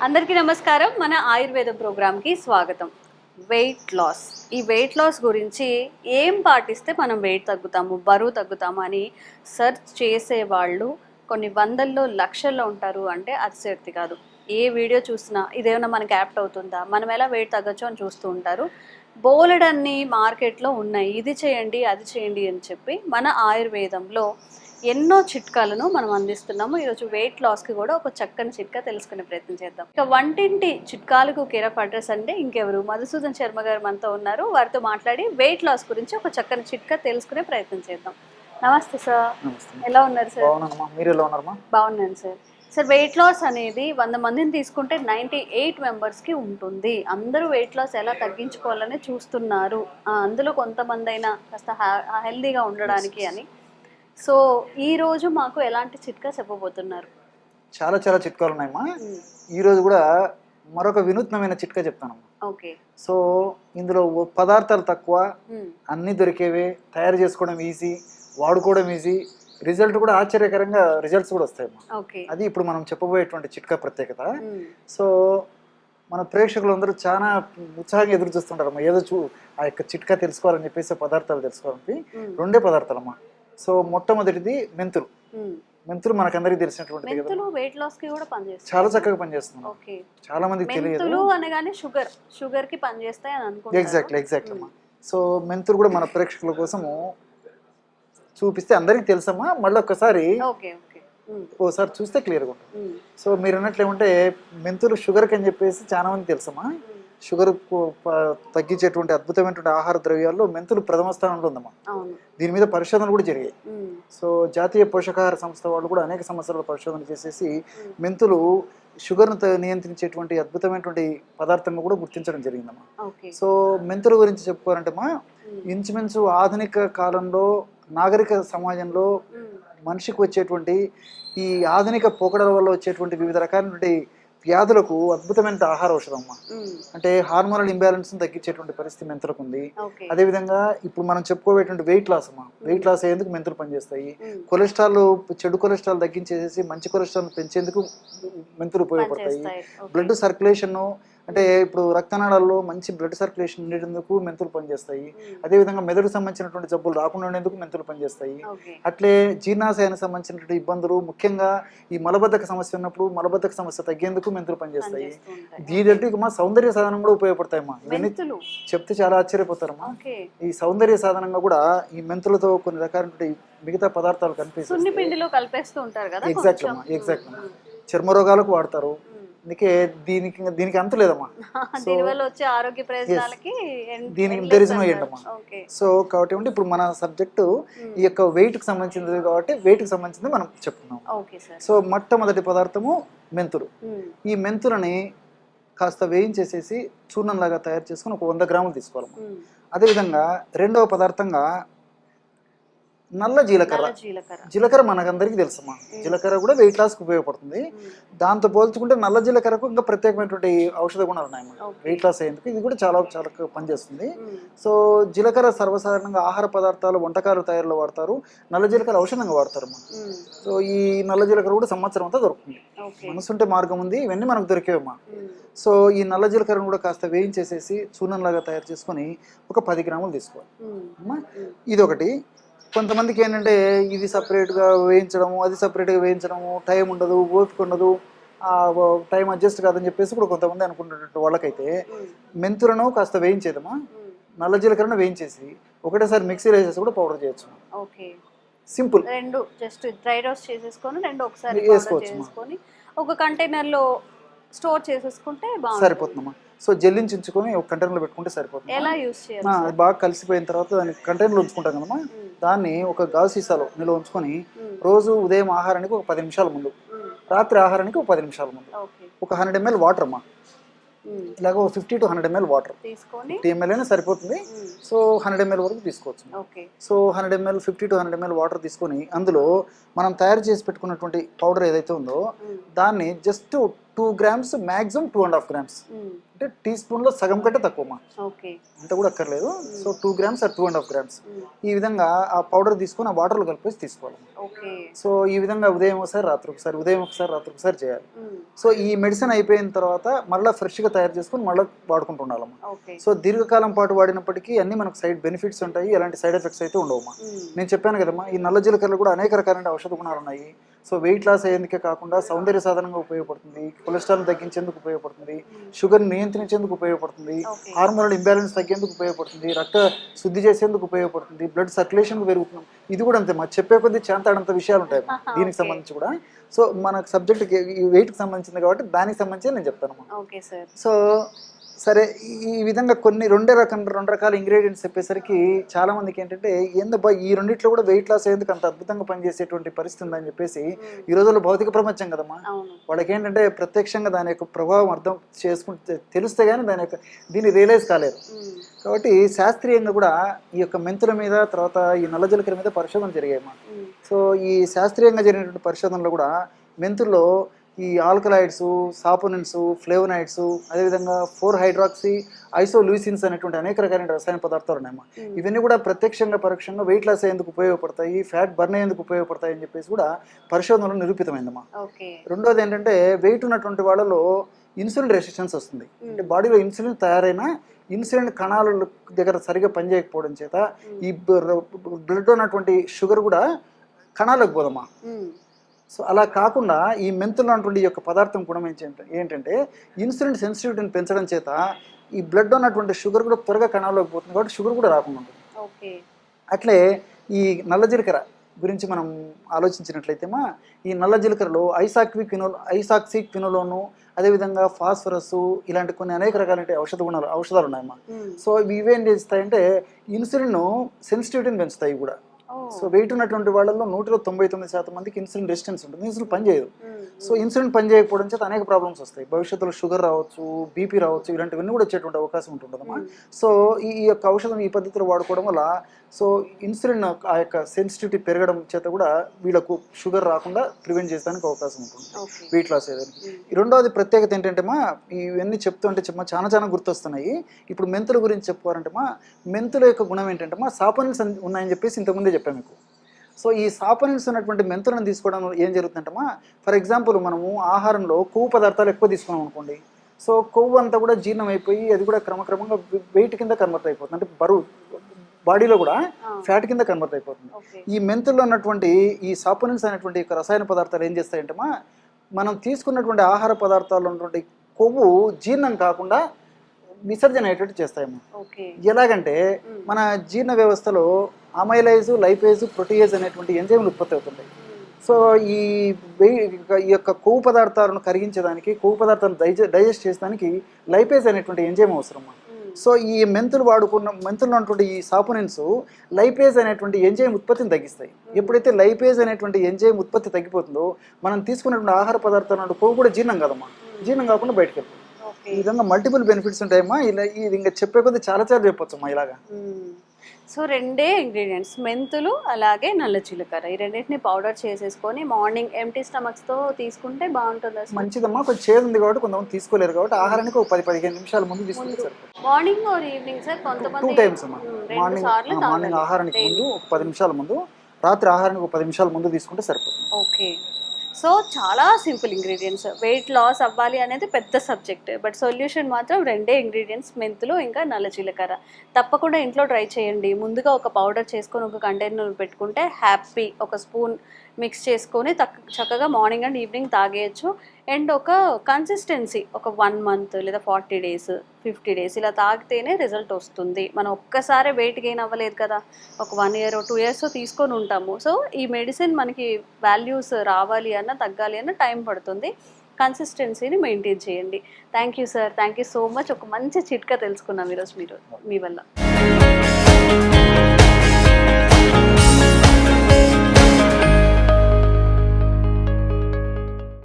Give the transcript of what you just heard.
అందరికీ నమస్కారం. మన ఆయుర్వేద ప్రోగ్రామ్కి స్వాగతం. వెయిట్ లాస్, ఈ వెయిట్ లాస్ గురించి ఏం పాటిస్తే మనం వెయిట్ తగ్గుతాము, బరువు తగ్గుతాము అని సెర్చ్ చేసేవాళ్ళు కొన్ని వందల్లో లక్షల్లో ఉంటారు అంటే అతిశయోక్తి కాదు. ఏ వీడియో చూసినా ఇదేమైనా మనకి యాప్ట్ అవుతుందా, మనం ఎలా వెయిట్ తగ్గచ్చు అని చూస్తూ ఉంటారు. బోలెడన్ని మార్కెట్లో ఉన్నాయి, ఇది చేయండి అది చేయండి అని చెప్పి. మన ఆయుర్వేదంలో ఎన్నో చిట్కాలను మనం అందిస్తున్నాము. ఈరోజు వెయిట్ లాస్కి కూడా ఒక చక్కని చిట్కా తెలుసుకునే ప్రయత్నం చేద్దాం. ఇక వంటింటి చిట్కాలకు కేర్ ఆఫ్ అడ్రస్ అంటే ఇంకెవరు, మధుసూదన్ శర్మ గారు మనతో ఉన్నారు. వారితో మాట్లాడి వెయిట్ లాస్ గురించి ఒక చక్కని చిట్కా తెలుసుకునే ప్రయత్నం చేద్దాం. నమస్తే సార్. ఎలా ఉన్నారు సార్? మీరు ఎలా ఉన్నారమ్మా? బాగున్నాను సార్. సార్, వెయిట్ లాస్ అనేది 100 మందిని తీసుకుంటే 98 మెంబర్స్కి ఉంటుంది. అందరూ వెయిట్ లాస్ ఎలా తగ్గించుకోవాలని చూస్తున్నారు. అందులో కొంతమంది అయినా కాస్త హెల్దీగా ఉండడానికి అని. సో ఈరోజు మాకు ఎలాంటి చిట్కా చెప్పబోతున్నారు? చాలా చాలా చిట్కాలు ఉన్నాయమ్మా. ఈరోజు కూడా మరొక వినూత్నమైన చిట్కా చెప్తానమ్మా. ఓకే. సో ఇందులో పదార్థాలు తక్కువ, అన్నీ దొరికేవే, తయారు చేసుకోవడం ఈజీ, వాడుకోవడం ఈజీ, రిజల్ట్ కూడా ఆశ్చర్యకరంగా రిజల్ట్స్ కూడా వస్తాయమ్మా. అది ఇప్పుడు మనం చెప్పబోయేటువంటి చిట్కా ప్రత్యేకత. సో మన ప్రేక్షకులందరూ చాలా ఉత్సాహంగా ఎదురు చూస్తుంటారమ్మా. ఏదో ఆ యొక్క చిట్కా తెలుసుకోవాలని చెప్పేసి పదార్థాలు తెలుసుకోవాలని. రెండే పదార్థాలమ్మా. సో మొట్టమొదటిది మెంతులు. మెంతులు మనకందరికీ తెలిసినటువంటి చాలా చక్కగా పనిచేస్తుంది. చాలా మందికి తెలియదు. షుగర్ కి పనిచేస్తాయి అని అనుకుంటారు. ఎగ్జాక్ట్లీ అమ్మా. సో మెంతులు కూడా మన ప్రేక్షకుల కోసము చూపిస్తే అందరికి తెలుసమ్మా. మళ్ళీ ఒక్కసారి ఓసారి చూస్తే క్లియర్గా ఉంటుంది. సో మీరు అన్నట్లు ఏమంటే మెంతులు షుగర్కి అని చెప్పేసి చాలా మంది తెలుసమ్మా. షుగర్ తగ్గించేటువంటి అద్భుతమైనటువంటి ఆహార ద్రవ్యాల్లో మెంతులు ప్రథమ స్థానంలో ఉందమ్మా. దీని మీద పరిశోధనలు కూడా జరిగాయి. సో జాతీయ పోషకాహార సంస్థ వాళ్ళు కూడా అనేక సంవత్సరాల పరిశోధన చేసేసి మెంతులు షుగర్ను నియంత్రించేటువంటి అద్భుతమైనటువంటి పదార్థంగా కూడా గుర్తించడం జరిగిందమ్మా. సో మెంతుల గురించి చెప్పుకోవాలంటే మా ఇంచుమించు ఆధునిక కాలంలో నాగరిక సమాజంలో మనిషికి వచ్చేటువంటి ఈ ఆధునిక పోకడల వల్ల వచ్చేటువంటి వివిధ రకాలైనటువంటి వ్యాధులకు అద్భుతమైన ఆహార ఔషధం అమ్మా. అంటే హార్మోనల్ ఇంబ్యాలెన్స్ తగ్గించేటువంటి పరిస్థితి మెంతులకు ఉంది. అదేవిధంగా ఇప్పుడు మనం చెప్పుకోవేటువంటి వెయిట్ లాస్ అమ్మా. వెయిట్ లాస్ అయ్యేందుకు మెంతులు పనిచేస్తాయి. కొలెస్ట్రాల్, చెడు కొలెస్ట్రాల్ తగ్గించేసి మంచి కొలెస్ట్రాల్ పెంచేందుకు మెంతులు ఉపయోగపడతాయి. బ్లడ్ సర్క్యులేషన్, అంటే ఇప్పుడు రక్తనాళాల్లో మంచి బ్లడ్ సర్క్యులేషన్ ఉండేందుకు మెంతులు పనిచేస్తాయి. అదేవిధంగా మెదడుకు సంబంధించినటువంటి జబ్బులు రాకుండా ఉండేందుకు మెంతులు పనిచేస్తాయి. అట్లే జీర్ణాశయానికి సంబంధించినటువంటి ఇబ్బందులు, ముఖ్యంగా ఈ మలబద్ధక సమస్య ఉన్నప్పుడు మలబద్ధక సమస్య తగ్గేందుకు మెంతులు పనిచేస్తాయి. దీంట్లో మా సౌందర్య సాధనం కూడా ఉపయోగపడతాయమ్మా. ఇవన్నీ చెప్తే చాలా ఆశ్చర్యపోతారమ్మా. ఈ సౌందర్య సాధనంగా కూడా ఈ మెంతులతో కొన్ని రకాల మిగతా పదార్థాలు కనిపిస్తాయి. ఎగ్జాక్ట్లీ అమ్మా. చర్మ రోగాలకు వాడతారు. అందుకే దీనికి అంత లేదమ్మా. దీనికి దరిజనం ఏంటమ్మా. సో కాబట్టి ఇప్పుడు మన సబ్జెక్టు ఈ యొక్క వెయిట్ కి సంబంధించింది కాబట్టి వెయిట్ కి సంబంధించింది మనం చెప్పుకున్నాం. సో మొట్టమొదటి పదార్థము మెంతులు. ఈ మెంతులని కాస్త వేయించేసేసి చూర్ణంలాగా తయారు చేసుకుని ఒక 100 గ్రాములు తీసుకోవాలమ్మా. అదేవిధంగా రెండవ పదార్థంగా నల్ల జీలకర్ర. జీలకర్ర మనకందరికీ తెలుసమ్మా. జీలకర్ర కూడా వెయిట్ లాస్కి ఉపయోగపడుతుంది. దాంతో పోల్చుకుంటే నల్ల జీలకర్రకు ఇంకా ప్రత్యేకమైనటువంటి ఔషధ గుణాలు ఉన్నాయమ్మా వెయిట్ లాస్ అయ్యేందుకు. ఇది కూడా చాలా చాలా పనిచేస్తుంది. సో జీలకర్ర సర్వసాధారణంగా ఆహార పదార్థాలు, వంటకాలు తయారులో వాడతారు. నల్ల జీలకర్ర ఔషధంగా వాడతారమ్మా. సో ఈ నల్ల జీలకర్ర కూడా సంవత్సరం అంతా దొరుకుతుంది. మనసుంటే మార్గం ఉంది. ఇవన్నీ మనకు దొరికేవమ్మా. సో ఈ నల్ల జీలకర్రను కూడా కాస్త వేయించేసేసి చూర్ణంలాగా తయారు చేసుకొని ఒక 10 గ్రాములు తీసుకోవాలి అమ్మా. ఇది ఒకటి. కొంతమందికి ఏంటంటే ఇది సపరేట్గా వేయించడము, అది సపరేట్గా వేయించడము, టైం ఉండదు, ఓపిక ఉండదు, టైం అడ్జస్ట్ కాదని చెప్పేసి ఇప్పుడు కొంతమంది అనుకుంటున్నట్టు వాళ్ళకైతే మెంతులను కాస్త వేయించేదమ్మా. నల్ల జీలకర్రను వేయించేసి ఒకటేసారి మిక్సీలో వేసేసి కూడా పౌడర్ చేయొచ్చు. సింపుల్. రెండు జస్ట్ డ్రై రోస్ట్ చేసేసుకొని రెండు ఒకసారి వేసుకోవచ్చు. ఒక కంటైనర్లో స్టోర్ చేసేసుకుంటే సరిపోతుందమ్మా. సో జల్లించుకొని ఒక కంటైనర్లో పెట్టుకుంటే సరిపోతుంది. ఎలా యూస్ చేయాలి? అది బాగా కలిసిపోయిన తర్వాత దాన్ని కంటైనర్లో ఉంచుకుంటాం కదమ్మా. దాన్ని ఒక గాజు సీసాలో నిల్వ ఉంచుకొని రోజు ఉదయం ఆహారానికి ఒక 10 నిమిషాల ముందు, రాత్రి ఆహారానికి ఒక 10 నిమిషాల ముందు ఒక 100 ml వాటర్ అమ్మా. ఇలాగ 50 to 100 ml వాటర్. 50 ml అయినా సరిపోతుంది. సో 100 ml వరకు తీసుకోవచ్చు. So 100 ml 50 to 100 ml water తీసుకొని అందులో మనం తయారు చేసి పెట్టుకున్నటువంటి పౌడర్ ఏదైతే ఉందో దాన్ని జస్ట్ 2 grams మ్యాక్సిమం 2.5 grams, అంటే టీ స్పూన్లో సగం కంటే తక్కువ ఓకే, అంత కూడా అక్కర్లేదు. సో 2 grams ఆర్ 2.5 grams ఈ విధంగా ఆ పౌడర్ తీసుకొని ఆ వాటర్లో కలిపేసి తీసుకోవాలి. ఓకే, సో ఈ విధంగా ఉదయం ఒకసారి రాత్రి ఒకసారి, ఉదయం ఒకసారి రాత్రి ఒకసారి చేయాలి. సో ఈ మెడిసిన్ అయిపోయిన తర్వాత మళ్ళీ ఫ్రెష్గా తయారు చేసుకొని మళ్ళీ వాడుకుంటూ ఉండాలమ్మా. ఓకే, సో దీర్ఘకాలం పాటు వాడినప్పటికీ అన్ని మనకు సైడ్ బెనిఫిట్స్ ఉంటాయి, ఎలాంటి సైడ్ ఎఫెక్ట్స్ అయితే ఉండవమ్మా. నేను చెప్పాను కదమ్మా, ఈ నల్ల జీలకర్రలో కూడా అనేక రకాలైన ఔషధ గుణాలు ఉన్నాయి. సో వెయిట్ లాస్ అయ్యేందుకే కాకుండా సౌందర్య సాధనంగా ఉపయోగపడుతుంది, కొలెస్ట్రాల్ తగ్గించేందుకు ఉపయోగపడుతుంది, షుగర్ నియంత్రించేందుకు ఉపయోగపడుతుంది, హార్మోనల్ ఇంబ్యాలెన్స్ తగ్గేందుకు ఉపయోగపడుతుంది, రక్త శుద్ధి చేసేందుకు ఉపయోగపడుతుంది, బ్లడ్ సర్క్యులేషన్ పెరుగుతుంది. ఇది కూడా అంతే, మా చెప్పే కొద్దీ చేంతాడంత విషయాలు ఉంటాయి దీనికి సంబంధించి కూడా. సో మనకు సబ్జెక్ట్ ఈ వెయిట్కి సంబంధించింది కాబట్టి దానికి సంబంధించి నేను చెప్తాను. సో సరే, ఈ విధంగా కొన్ని రెండు రకాల ఇంగ్రీడియంట్స్ చెప్పేసరికి చాలా మందికి ఏంటంటే ఏందబ్బా ఈ రెండిట్లో కూడా వెయిట్ లాస్ అయ్యేందుకు అంత అద్భుతంగా పనిచేసేటువంటి పరిస్థితి ఉందని చెప్పేసి, ఈ రోజుల్లో భౌతిక ప్రపంచం కదమ్మా, వాళ్ళకి ఏంటంటే ప్రత్యక్షంగా దాని యొక్క ప్రభావం అర్థం చేసుకుంటే తెలిస్తే కానీ దీన్ని రియలైజ్ కాలేదు. కాబట్టి శాస్త్రీయంగా కూడా ఈ యొక్క మెంతుల మీద, తర్వాత ఈ నల్ల జీలకర్ర మీద పరిశోధన జరిగాయమ్మా. సో ఈ శాస్త్రీయంగా జరిగినటువంటి పరిశోధనలో కూడా మెంతుల్లో ఈ ఆల్కలాయిడ్స్, సాపోనిన్స్, ఫ్లేవనాయిడ్స్, అదేవిధంగా 4-హైడ్రాక్సీ ఐసోలూసిన్స్ అనేటువంటి అనేక రకాలైన రసాయన పదార్థాలు ఉన్నాయమ్మా. ఇవన్నీ కూడా ప్రత్యక్షంగా పరోక్షంగా వెయిట్ లాస్ అయ్యేందుకు ఉపయోగపడతాయి, ఫ్యాట్ బర్న్ అయ్యేందుకు ఉపయోగపడతాయి అని చెప్పేసి కూడా పరిశోధనలో నిరూపితమైందమ్మా. రెండోది ఏంటంటే వెయిట్ ఉన్నటువంటి వాళ్ళలో ఇన్సులిన్ రెసిస్టెన్స్ వస్తుంది. అంటే బాడీలో ఇన్సులిన్ తయారైన ఇన్సులిన్ కణాల దగ్గర సరిగా పనిచేయకపోవడం చేత ఈ బ్లడ్ ఉన్నటువంటి షుగర్ కూడా కణాలకు పోదమ్మా. సో అలా కాకుండా ఈ మెంతులు అన్నటువంటి యొక్క పదార్థం గుణం ఏంటంటే ఇన్సులిన్ సెన్సిటివిటీని పెంచడం చేత ఈ బ్లడ్ ఉన్నటువంటి షుగర్ కూడా త్వరగా కణాల్లోకి పోతుంది, కాబట్టి షుగర్ కూడా రాకుండా ఉంటుంది. అట్లే ఈ నల్ల జీలకర్ర గురించి మనం ఆలోచించినట్లయితేమా, ఈ నల్ల జీలకర్రలో ఐసాక్సిక్ ఫినోలోను, అదేవిధంగా ఫాస్ఫరస్, ఇలాంటి కొన్ని అనేక రకాలైన ఔషధాలు ఉన్నాయమ్మా. సో ఇవేం చేస్తాయంటే ఇన్సులిన్ సెన్సిటివిటీని పెంచుతాయి కూడా. సో వెయిట్ ఉన్నటువంటి వాళ్ళలో 99% మందికి ఇన్సులిన్ రెసిస్టెన్స్ ఉంటుంది, ఇన్సులిన్ పనిచేయదు. సో ఇన్సులిన్ పనిచేయకపోవడం చేత అనేక ప్రాబ్లమ్స్ వస్తాయి, భవిష్యత్తులో షుగర్ రావచ్చు, బీపీ రావచ్చు, ఇలాంటివన్నీ కూడా వచ్చేటువంటి అవకాశం ఉంటుందమ్మా. సో ఈ యొక్క ఔషధం ఈ పద్ధతిలో వాడుకోవడం వల్ల సో ఇన్సులిన్ ఆ యొక్క సెన్సిటివిటీ పెరగడం చేత కూడా వీళ్ళకు షుగర్ రాకుండా ప్రివెంట్ చేయడానికి అవకాశం ఉంటుంది వెయిట్ లాస్ అయ్యేదానికి. రెండవది ప్రత్యేకత ఏంటంటే ఇవన్నీ చెప్తుంటే చాలా గుర్తొస్తున్నాయి. ఇప్పుడు మెంతుల గురించి చెప్పుకోవాలంటే మెంతుల యొక్క గుణం ఏంటంటే సాపోనిన్స్ ఉన్నాయని చెప్పేసి ఇంతకుముందే చెప్పాను మీకు. సో ఈ సాపోనిన్స్ ఉన్నటువంటి మెంతులను తీసుకోవడం ఏం జరుగుతుందంటే ఫర్ ఎగ్జాంపుల్ మనము ఆహారంలో కొవ్వు పదార్థాలు ఎక్కువ తీసుకున్నాం అనుకోండి, సో కొవ్వు అంతా కూడా జీర్ణం అయిపోయి అది కూడా క్రమక్రమంగా వెయిట్ కింద కన్వర్ట్ అయిపోతుంది, అంటే బరువు బాడీలో కూడా ఫ్యాట్ కింద కన్వర్ట్ అయిపోతుంది. ఈ మెంతుల్లో ఉన్నటువంటి ఈ సాపోనిన్స్ అనేటువంటి రసాయన పదార్థాలు ఏం చేస్తాయంటే మనం తీసుకున్నటువంటి ఆహార పదార్థాల్లో ఉన్నటువంటి కొవ్వు జీర్ణం కాకుండా విసర్జన అయ్యేటట్టు చేస్తాయమ్మా. ఎలాగంటే మన జీర్ణ వ్యవస్థలో అమైలైజ్, లైపేజ్, ప్రోటీయేజ్ అనేటువంటి ఎంజైమ్లు ఉత్పత్తి అవుతుంటాయి. సో ఈ యొక్క కొవ్వు పదార్థాలను కరిగించడానికి, కొవ్వు పదార్థాలను డైజెస్ట్ చేసడానికి లైపేజ్ అనేటువంటి ఎంజైమ్ అవసరం. సో ఈ మెంతుల్లో ఉన్నటువంటి ఈ సాపోనిన్స్ లైపేజ్ అనేటువంటి ఎంజైమ్ ఉత్పత్తిని తగ్గిస్తాయి. ఎప్పుడైతే లైపేజ్ అనేటువంటి ఎంజైమ్ ఉత్పత్తి తగ్గిపోతుందో మనం తీసుకున్నటువంటి ఆహార పదార్థాలు కొవ్వు కూడా జీర్ణం కాదమ్మా, జీర్ణం కాకుండా బయటకు వెళ్తుంది. ఈ విధంగా మల్టిపుల్ బెనిఫిట్స్ ఉంటాయమ్మా. ఇలా ఇది ఇంకా చెప్పే కొద్ది చాలా చెప్పొచ్చమ్మా ఇలాగా. సో రెండే ఇంగ్రీడియంట్స్, మెంతులు అలాగే నల్ల జీలకర్ర, ఈ రెండింటిని పౌడర్ చేసేసుకొని మార్నింగ్ ఎంటీ స్టమక్స్తో తీసుకుంటే బాగుంటుంది. మంచిదమ్మా. కొంచెం చేదు ఉంది కాబట్టి కొంతమంది తీసుకోలేరు కాబట్టి ఆహారానికి ఒక 10-15 నిమిషాల ముందు తీసుకుంటే సరిపోతుంది. Morning or evening sir? కొంతమంది 2 టైమ్స్ అమ్మా. మార్నింగ్ ఆహారానికి ముందు ఒక 10 నిమిషాల ముందు, రాత్రి ఆహారానికి ఒక 10 నిమిషాల ముందు తీసుకుంటే సరిపోతుంది. ఓకే. సో చాలా సింపుల్ ఇంగ్రీడియంట్స్. వెయిట్ లాస్ అవ్వాలి అనేది పెద్ద సబ్జెక్ట్, బట్ సొల్యూషన్ మాత్రం రెండే ఇంగ్రీడియంట్స్, మెంతులు ఇంకా నల్ల జీలకర్ర. తప్పకుండా ఇంట్లో ట్రై చేయండి. ముందుగా ఒక పౌడర్ చేసుకొని ఒక కంటైనర్ పెట్టుకుంటే హ్యాపీ ఒక స్పూన్ మిక్స్ చేసుకొని చక్కగా మార్నింగ్ అండ్ ఈవినింగ్ తాగేయచ్చు. అండ్ ఒక కన్సిస్టెన్సీ ఒక 1 month లేదా 40 days 50 days ఇలా తాగితేనే రిజల్ట్ వస్తుంది. మనం ఒక్కసారి వెయిట్ గెయిన్ అవ్వలేదు కదా, ఒక 1 year 2 years తీసుకొని ఉంటాము. సో ఈ మెడిసిన్ మనకి వాల్యూస్ రావాలి అన్న తగ్గాలి అన్న టైం పడుతుంది. కన్సిస్టెన్సీని మెయింటైన్ చేయండి. Thank you sir, thank you so much. ఒక మంచి చిట్కా తెలుసుకున్నాం ఈరోజు మీ వల్ల.